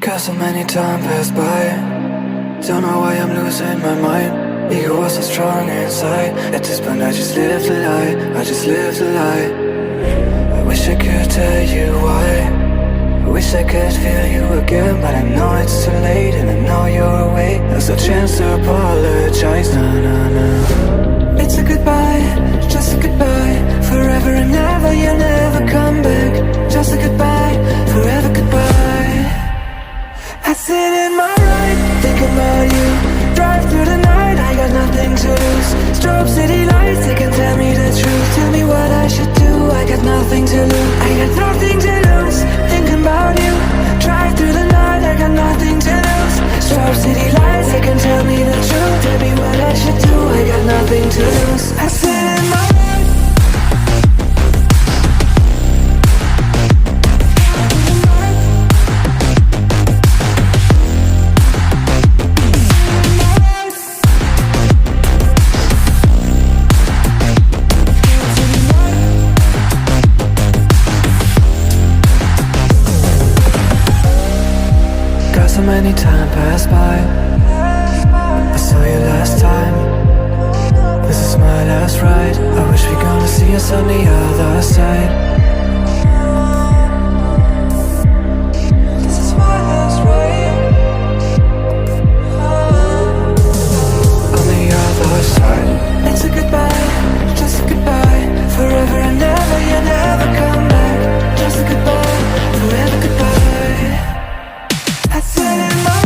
Cause so many time passed by. Don't know why I'm losing my mind. Ego was so strong inside. At this point I just lived a lie. I just lived a lie. I wish I could tell you why. I wish I could feel you again, but I know it's too late, and I know you're away. There's a chance to apologize. No, no, no. It's a goodbye, just a goodbye. Forever and ever, you'll never come back. Just a goodbye, forever goodbye. I sit in my ride, think about you. Drive through the night, I got nothing to lose. Strobe city lights, they can tell me the truth. Tell me what I should do, I got nothing to lose. I got nothing to lose, thinking about you. Drive through the night, I got nothing to lose. Strobe city lights, they can tell me the truth. Tell me what I should do, I got nothing to lose. I sit in my so many time passed by. I saw you last time. This is my last ride. I wish we're gonna see us on the other side. This is my last ride. On the other side. It's a goodbye, just a goodbye. Forever and ever, you never come back. Just a goodbye, forever goodbye. I said in my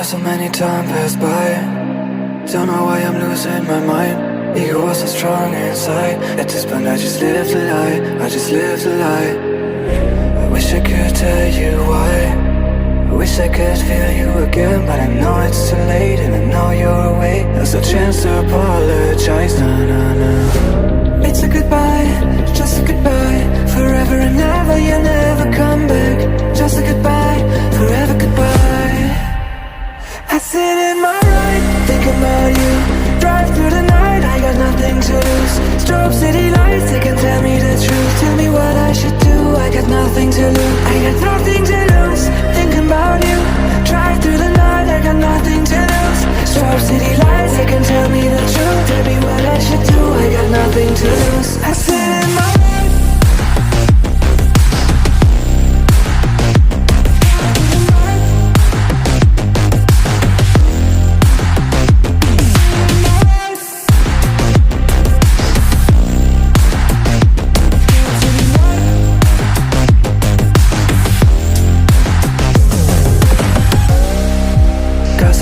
Got so many time pass by. Don't know why I'm losing my mind. Ego was so strong inside. At this point I just lived a lie. I just lived a lie. I wish I could tell you why. I wish I could feel you again, but I know it's too late, and I know you're away. There's a chance to apologize. Nah, nah, nah. It's a goodbye, just a goodbye. Forever and ever, you'll never come back. Just a goodbye, forever goodbye. I sit in my ride, think about you. Drive through the night, I got nothing to lose. Strobe city lights, they can tell me the truth. Tell me what I should do, I got nothing to lose. I got nothing to lose, thinking about you. Drive through the night, I got nothing to lose. Strobe city lights, they can tell me the truth. Tell me what I should do, I got nothing to lose. I sit in my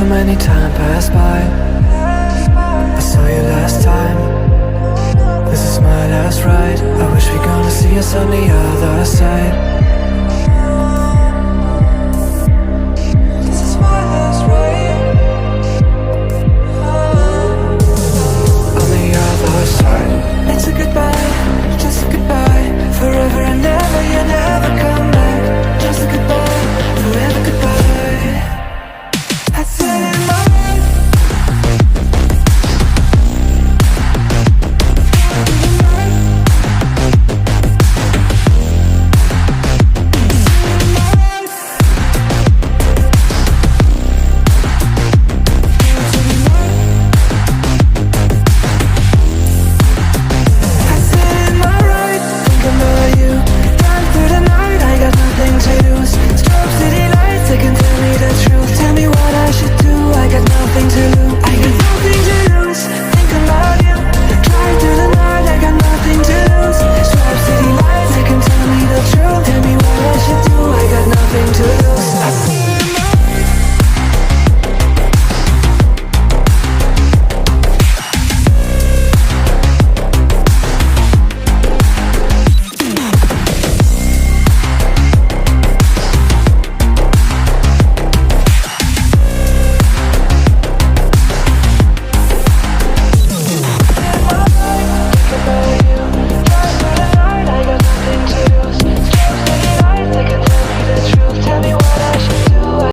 so many time passed by. I saw you last time. This is my last ride. I wish we're gonna see us on the